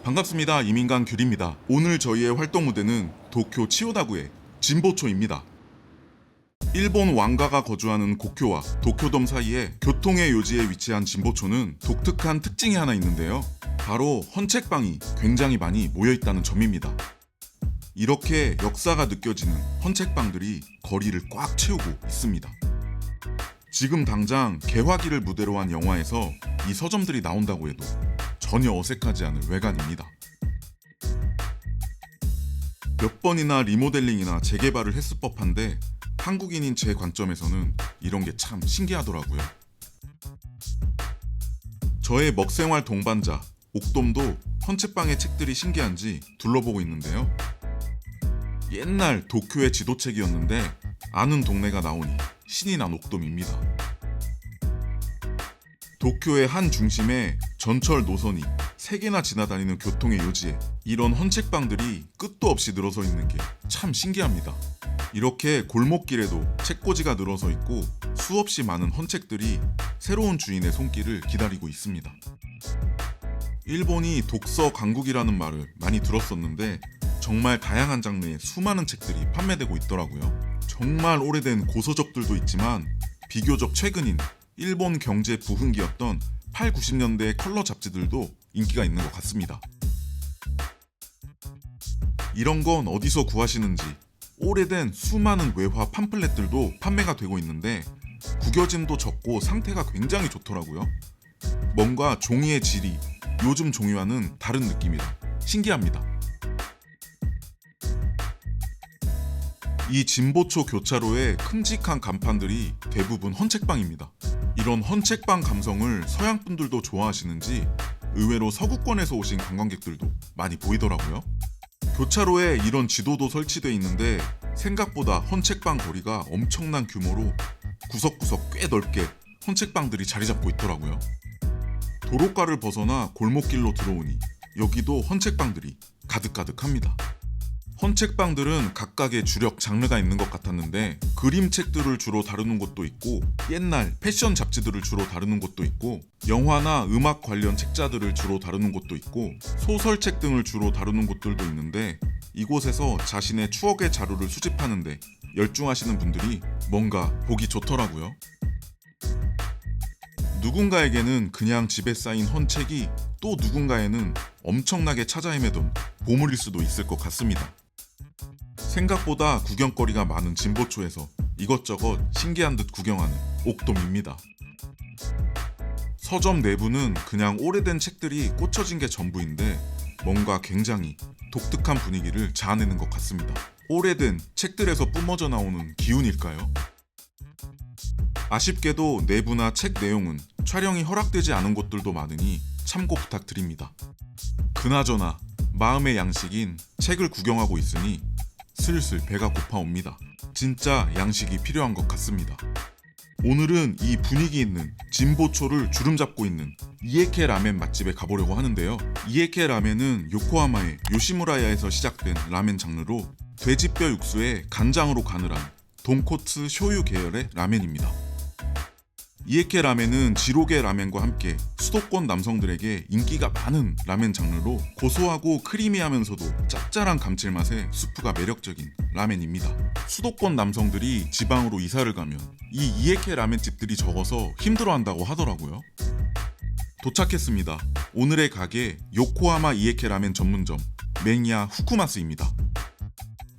반갑습니다. 이민간 귤입니다. 오늘 저희의 활동 무대는 도쿄 치요다구의 진보초입니다. 일본 왕가가 거주하는 고쿄와 도쿄돔 사이에 교통의 요지에 위치한 진보초는 독특한 특징이 하나 있는데요. 바로 헌책방이 굉장히 많이 모여있다는 점입니다. 이렇게 역사가 느껴지는 헌책방들이 거리를 꽉 채우고 있습니다. 지금 당장 개화기를 무대로 한 영화에서 이 서점들이 나온다고 해도 전혀 어색하지 않을 외관입니다. 몇 번이나 리모델링이나 재개발을 했을 법한데 한국인인 제 관점에서는 이런 게 참 신기하더라고요. 저의 먹생활 동반자 옥돔도 헌책방의 책들이 신기한지 둘러보고 있는데요. 옛날 도쿄의 지도책이었는데 아는 동네가 나오니 신이 난 옥돔입니다. 도쿄의 한 중심에 전철 노선이 3개나 지나다니는 교통의 요지에 이런 헌책방들이 끝도 없이 늘어서 있는 게 참 신기합니다. 이렇게 골목길에도 책꽂이가 늘어서 있고 수없이 많은 헌책들이 새로운 주인의 손길을 기다리고 있습니다. 일본이 독서 강국이라는 말을 많이 들었었는데 정말 다양한 장르의 수많은 책들이 판매되고 있더라고요. 정말 오래된 고서적들도 있지만 비교적 최근인 일본 경제 부흥기였던 8, 90년대의 컬러 잡지들도 인기가 있는 것 같습니다. 이런 건 어디서 구하시는지 오래된 수많은 외화 팜플렛들도 판매가 되고 있는데 구겨짐도 적고 상태가 굉장히 좋더라고요. 뭔가 종이의 질이 요즘 종이와는 다른 느낌이라 신기합니다. 이 진보초 교차로의 큼직한 간판들이 대부분 헌책방입니다. 이런 헌책방 감성을 서양 분들도 좋아하시는지 의외로 서구권에서 오신 관광객들도 많이 보이더라고요. 교차로에 이런 지도도 설치되어 있는데 생각보다 헌책방 거리가 엄청난 규모로 구석구석 꽤 넓게 헌책방들이 자리 잡고 있더라고요. 도로가를 벗어나 골목길로 들어오니 여기도 헌책방들이 가득가득합니다. 헌책방들은 각각의 주력 장르가 있는 것 같았는데 그림책들을 주로 다루는 곳도 있고 옛날 패션 잡지들을 주로 다루는 곳도 있고 영화나 음악 관련 책자들을 주로 다루는 곳도 있고 소설책 등을 주로 다루는 곳들도 있는데 이곳에서 자신의 추억의 자료를 수집하는데 열중하시는 분들이 뭔가 보기 좋더라고요. 누군가에게는 그냥 집에 쌓인 헌책이 또 누군가에는 엄청나게 찾아 헤매던 보물일 수도 있을 것 같습니다. 생각보다 구경거리가 많은 진보초에서 이것저것 신기한 듯 구경하는 옥돔입니다. 서점 내부는 그냥 오래된 책들이 꽂혀진 게 전부인데 뭔가 굉장히 독특한 분위기를 자아내는 것 같습니다. 오래된 책들에서 뿜어져 나오는 기운일까요? 아쉽게도 내부나 책 내용은 촬영이 허락되지 않은 곳들도 많으니 참고 부탁드립니다. 그나저나 마음의 양식인 책을 구경하고 있으니 슬슬 배가 고파옵니다. 진짜 양식이 필요한 것 같습니다. 오늘은 이 분위기 있는 진보초를 주름 잡고 있는 이에케 라멘 맛집에 가보려고 하는데요. 이에케 라멘은 요코하마의 요시무라야에서 시작된 라멘 장르로 돼지뼈 육수에 간장으로 간을 한 돈코츠 쇼유 계열의 라멘입니다. 이에케 라멘은 지로게 라멘과 함께 수도권 남성들에게 인기가 많은 라멘 장르로 고소하고 크리미하면서도 짭짤한 감칠맛의 수프가 매력적인 라멘입니다. 수도권 남성들이 지방으로 이사를 가면 이 이에케 라멘집들이 적어서 힘들어한다고 하더라고요. 도착했습니다. 오늘의 가게 요코하마 이에케 라멘 전문점 매니아 후쿠마스입니다.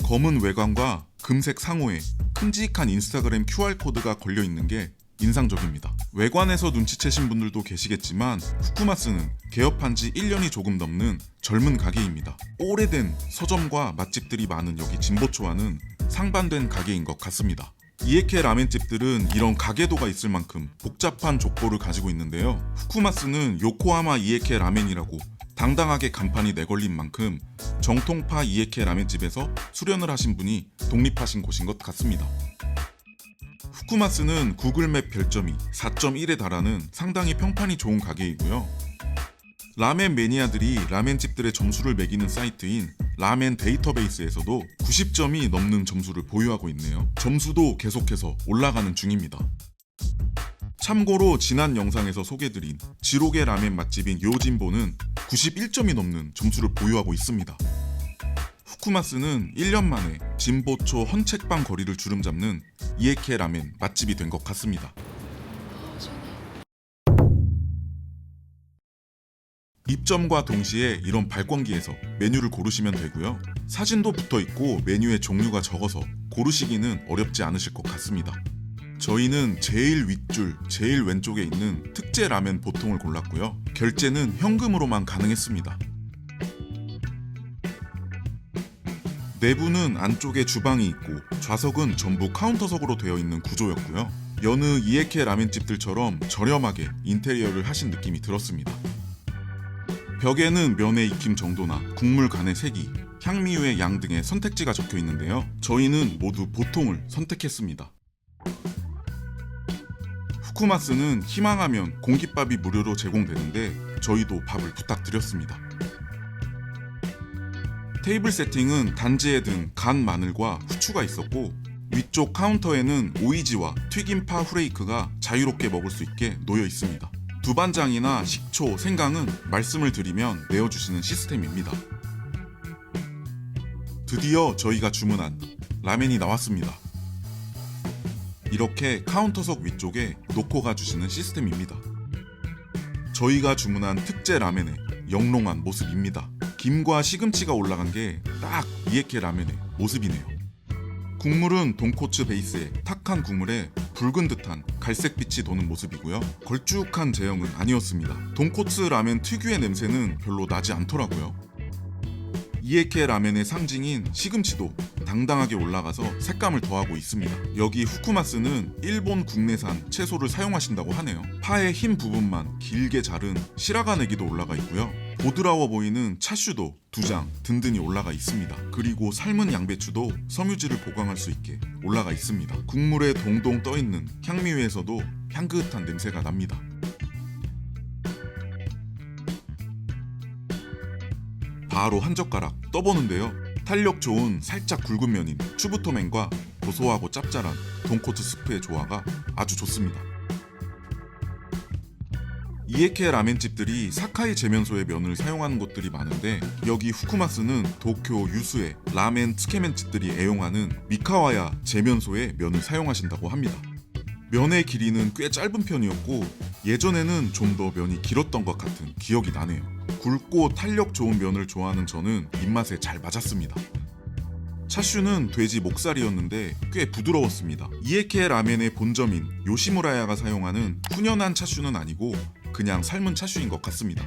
검은 외관과 금색 상호에 큼직한 인스타그램 QR코드가 걸려있는 게 인상적입니다. 외관에서 눈치채신 분들도 계시겠지만 후쿠마스는 개업한 지 1년이 조금 넘는 젊은 가게입니다. 오래된 서점과 맛집들이 많은 여기 진보초와는 상반된 가게인 것 같습니다. 이에케 라멘집들은 이런 가게도가 있을 만큼 복잡한 족보를 가지고 있는데요. 후쿠마스는 요코하마 이에케 라멘이라고 당당하게 간판이 내걸린 만큼 정통파 이에케 라멘집에서 수련을 하신 분이 독립하신 곳인 것 같습니다. 후쿠마스는 구글맵 별점이 4.1에 달하는 상당히 평판이 좋은 가게이고요. 라멘 매니아들이 라멘집들의 점수를 매기는 사이트인 라멘 데이터베이스에서도 90점이 넘는 점수를 보유하고 있네요. 점수도 계속해서 올라가는 중입니다. 참고로 지난 영상에서 소개드린 지로개 라멘 맛집인 요진보는 91점이 넘는 점수를 보유하고 있습니다. 후쿠마스는 1년 만에 진보초 헌책방 거리를 주름잡는 이에케 라멘 맛집이 된 것 같습니다. 입점과 동시에 이런 발권기에서 메뉴를 고르시면 되고요. 사진도 붙어 있고 메뉴의 종류가 적어서 고르시기는 어렵지 않으실 것 같습니다. 저희는 제일 윗줄, 제일 왼쪽에 있는 특제 라멘 보통을 골랐고요. 결제는 현금으로만 가능했습니다. 내부는 안쪽에 주방이 있고 좌석은 전부 카운터석으로 되어 있는 구조였고요. 여느 이에케 라멘집들처럼 저렴하게 인테리어를 하신 느낌이 들었습니다. 벽에는 면의 익힘 정도나 국물 간의 색이, 향미유의 양 등의 선택지가 적혀 있는데요. 저희는 모두 보통을 선택했습니다. 후쿠마스는 희망하면 공깃밥이 무료로 제공되는데 저희도 밥을 부탁드렸습니다. 테이블 세팅은 단지에 든 간 마늘과 후추가 있었고 위쪽 카운터에는 오이지와 튀김파 후레이크가 자유롭게 먹을 수 있게 놓여 있습니다. 두반장이나 식초, 생강은 말씀을 드리면 내어주시는 시스템입니다. 드디어 저희가 주문한 라멘이 나왔습니다. 이렇게 카운터석 위쪽에 놓고 가주시는 시스템입니다. 저희가 주문한 특제 라멘의 영롱한 모습입니다. 김과 시금치가 올라간 게 딱 이에케 라멘의 모습이네요. 국물은 돈코츠 베이스의 탁한 국물에 붉은 듯한 갈색빛이 도는 모습이고요. 걸쭉한 제형은 아니었습니다. 돈코츠 라멘 특유의 냄새는 별로 나지 않더라고요. 이에케 라멘의 상징인 시금치도 당당하게 올라가서 색감을 더하고 있습니다. 여기 후쿠마스는 일본 국내산 채소를 사용하신다고 하네요. 파의 흰 부분만 길게 자른 시라가 네기도 올라가 있고요. 보드라워 보이는 차슈도 2장 든든히 올라가 있습니다. 그리고 삶은 양배추도 섬유질을 보강할 수 있게 올라가 있습니다. 국물에 동동 떠있는 향미유에서도 향긋한 냄새가 납니다. 바로 한 젓가락 떠보는데요. 탄력 좋은 살짝 굵은 면인 추부토멘과 고소하고 짭짤한 돈코츠 스프의 조화가 아주 좋습니다. 이에케 라멘집들이 사카이 제면소의 면을 사용하는 곳들이 많은데 여기 후쿠마스는 도쿄 유수의 라멘 츠케멘집들이 애용하는 미카와야 제면소의 면을 사용하신다고 합니다. 면의 길이는 꽤 짧은 편이었고 예전에는 좀 더 면이 길었던 것 같은 기억이 나네요. 굵고 탄력 좋은 면을 좋아하는 저는 입맛에 잘 맞았습니다. 차슈는 돼지 목살이었는데 꽤 부드러웠습니다. 이에케 라멘의 본점인 요시무라야가 사용하는 훈연한 차슈는 아니고 그냥 삶은 차슈인 것 같습니다.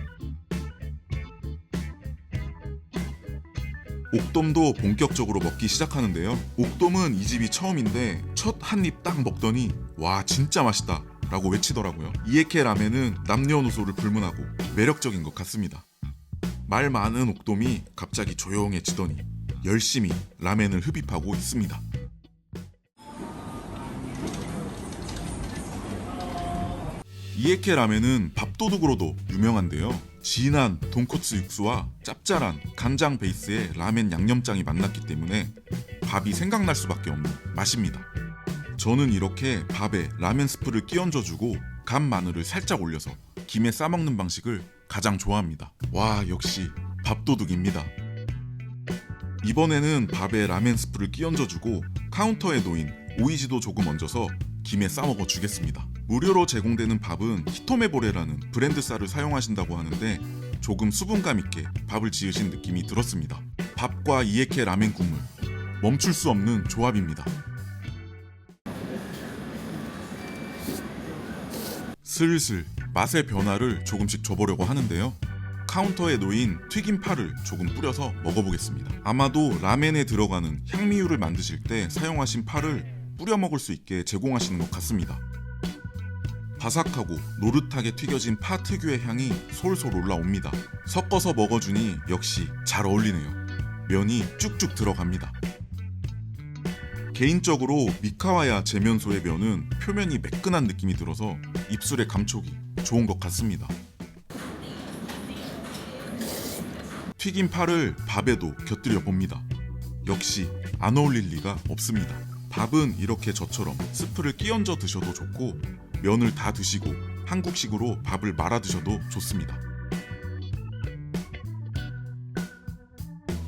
옥돔도 본격적으로 먹기 시작하는데요. 옥돔은 이 집이 처음인데 첫 한 입 딱 먹더니 와 진짜 맛있다 라고 외치더라고요. 이에케 라멘은 남녀노소를 불문하고 매력적인 것 같습니다. 말 많은 옥돔이 갑자기 조용해지더니 열심히 라멘을 흡입하고 있습니다. 이에케 라멘은 밥도둑으로도 유명한데요. 진한 돈코츠 육수와 짭짤한 간장 베이스의 라멘 양념장이 만났기 때문에 밥이 생각날 수밖에 없는 맛입니다. 저는 이렇게 밥에 라멘 스프를 끼얹어주고 간 마늘을 살짝 올려서 김에 싸먹는 방식을 가장 좋아합니다. 와 역시 밥도둑입니다. 이번에는 밥에 라멘 스프를 끼얹어주고 카운터에 놓인 오이지도 조금 얹어서 김에 싸먹어 주겠습니다. 무료로 제공되는 밥은 히토메보레라는 브랜드 쌀을 사용하신다고 하는데 조금 수분감 있게 밥을 지으신 느낌이 들었습니다. 밥과 이에케 라멘 국물 멈출 수 없는 조합입니다. 슬슬 맛의 변화를 조금씩 줘보려고 하는데요. 카운터에 놓인 튀김파를 조금 뿌려서 먹어보겠습니다. 아마도 라멘에 들어가는 향미유를 만드실 때 사용하신 파를 뿌려 먹을 수 있게 제공하시는 것 같습니다. 바삭하고 노릇하게 튀겨진 파 특유의 향이 솔솔 올라옵니다. 섞어서 먹어주니 역시 잘 어울리네요. 면이 쭉쭉 들어갑니다. 개인적으로 미카와야 제면소의 면은 표면이 매끈한 느낌이 들어서 입술의 감촉이 좋은 것 같습니다. 튀긴 파를 밥에도 곁들여 봅니다. 역시 안 어울릴 리가 없습니다. 밥은 이렇게 저처럼 스프를 끼얹어 드셔도 좋고 면을 다 드시고 한국식으로 밥을 말아 드셔도 좋습니다.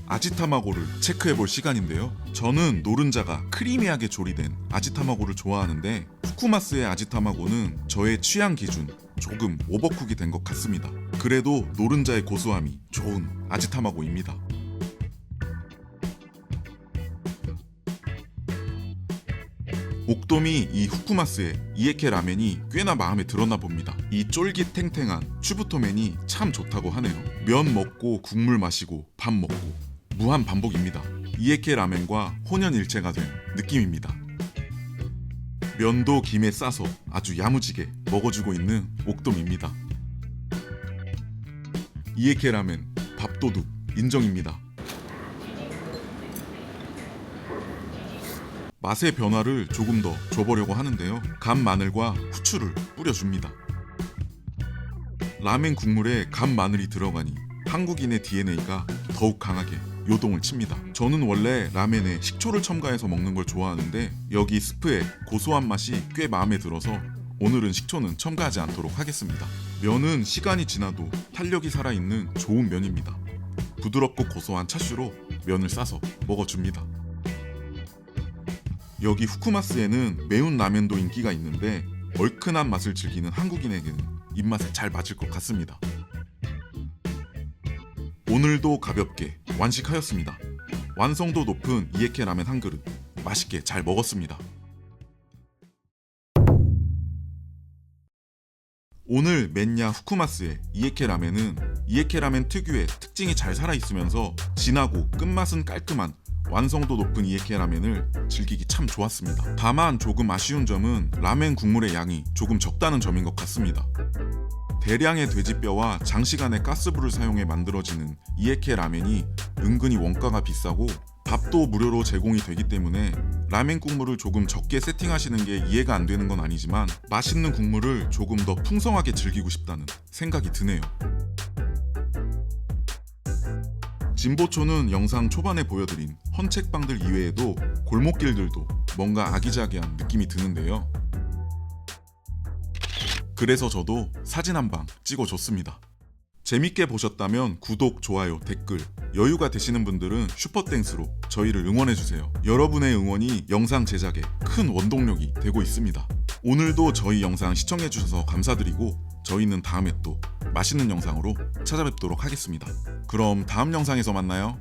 아지타마고를 체크해볼 시간인데요. 저는 노른자가 크리미하게 조리된 아지타마고를 좋아하는데 후쿠마스의 아지타마고는 저의 취향 기준 조금 오버쿡이 된 것 같습니다. 그래도 노른자의 고소함이 좋은 아지타마고입니다. 옥돔이 이 후쿠마스의 이에케 라멘이 꽤나 마음에 들었나 봅니다. 이 쫄깃탱탱한 츄부토멘이 참 좋다고 하네요. 면 먹고 국물 마시고 밥 먹고 무한 반복입니다. 이에케 라멘과 혼연일체가 된 느낌입니다. 면도 김에 싸서 아주 야무지게 먹어주고 있는 옥돔입니다. 이에케 라멘 밥도둑 인정입니다. 맛의 변화를 조금 더 줘보려고 하는데요. 간 마늘과 후추를 뿌려줍니다. 라멘 국물에 간 마늘이 들어가니 한국인의 DNA가 더욱 강하게 요동을 칩니다. 저는 원래 라멘에 식초를 첨가해서 먹는 걸 좋아하는데 여기 스프의 고소한 맛이 꽤 마음에 들어서 오늘은 식초는 첨가하지 않도록 하겠습니다. 면은 시간이 지나도 탄력이 살아있는 좋은 면입니다. 부드럽고 고소한 차슈로 면을 싸서 먹어줍니다. 여기 후쿠마스에는 매운 라면도 인기가 있는데 얼큰한 맛을 즐기는 한국인에게는 입맛에 잘 맞을 것 같습니다. 오늘도 가볍게 완식하였습니다. 완성도 높은 이에케 라멘 한 그릇 맛있게 잘 먹었습니다. 오늘 맨야 후쿠마스의 이에케 라멘은 이에케 라멘 특유의 특징이 잘 살아있으면서 진하고 끝맛은 깔끔한 완성도 높은 이에케 라멘을 즐기기 참 좋았습니다. 다만 조금 아쉬운 점은 라멘 국물의 양이 조금 적다는 점인 것 같습니다. 대량의 돼지뼈와 장시간의 가스불을 사용해 만들어지는 이에케 라멘이 은근히 원가가 비싸고 밥도 무료로 제공이 되기 때문에 라멘 국물을 조금 적게 세팅하시는 게 이해가 안 되는 건 아니지만 맛있는 국물을 조금 더 풍성하게 즐기고 싶다는 생각이 드네요. 진보초는 영상 초반에 보여드린 헌책방들 이외에도 골목길들도 뭔가 아기자기한 느낌이 드는데요. 그래서 저도 사진 한 방 찍어줬습니다. 재밌게 보셨다면 구독, 좋아요, 댓글, 여유가 되시는 분들은 슈퍼땡스로 저희를 응원해주세요. 여러분의 응원이 영상 제작에 큰 원동력이 되고 있습니다. 오늘도 저희 영상 시청해주셔서 감사드리고 저희는 다음에 또 맛있는 영상으로 찾아뵙도록 하겠습니다. 그럼 다음 영상에서 만나요.